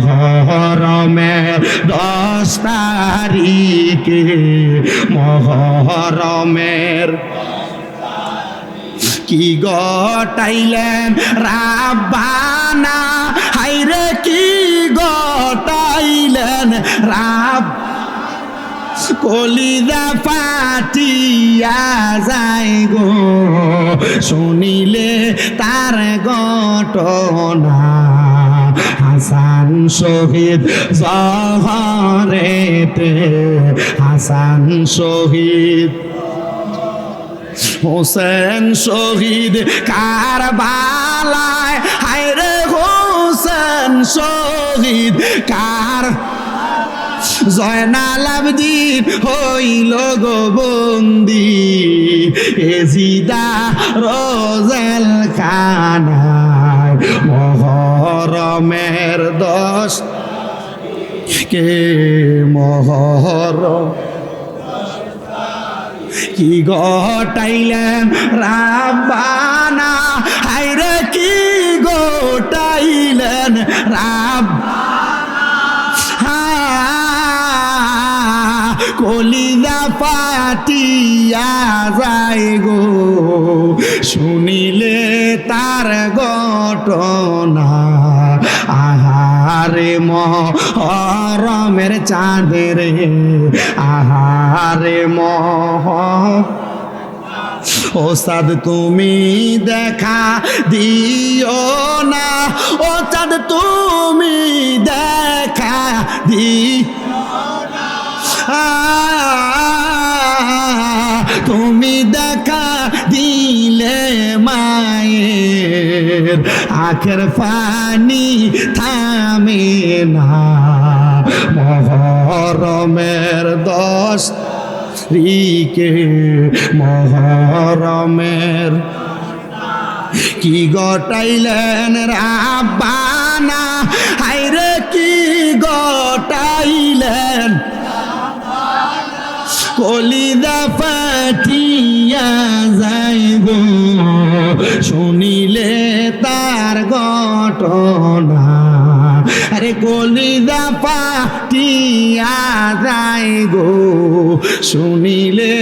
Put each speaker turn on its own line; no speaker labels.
মহরমের 10 তারিখে মহরমের কি গটাইলেন রাব্বানা, হাইরে কি গটাইলেন রাব, কলিজা ফাটিয়া যায় গো শুনিলে তার ঘটনা। হাসান শহীদ জহরেতে, হাসান শহীদ, হোসেন শহীদ কারবালায়, হায়রে হোসেন শহীদ কার, জয়নাল আবদিন হইল গো বন্দি এজিদা রোজেল খানায়। মহরমের 10 কে মহরম কি গটাইলেন রাব্বানা, হায়রে কি গটাইলেন কলিজা ফাটিয়া যায় গো শুনিলে তার ঘটনা। আহারে মহরমের চাঁদের, আহারে ও চাঁদ তুমি দেখা দিও না, ও চাঁদ তুমি দেখা তুমি দেখা দিলে মায়ের আখের পানি থামে না। মহরমের 10 তারিখে মহরমের কি গটাইলেন রাব্বানা, হায়রে কি গটাইলেন, কলিজা ফাটিয়া যায় গো শুনিলে তার ঘটনা। আরে কলিজা ফাটিয়া যায় গো শুনিলে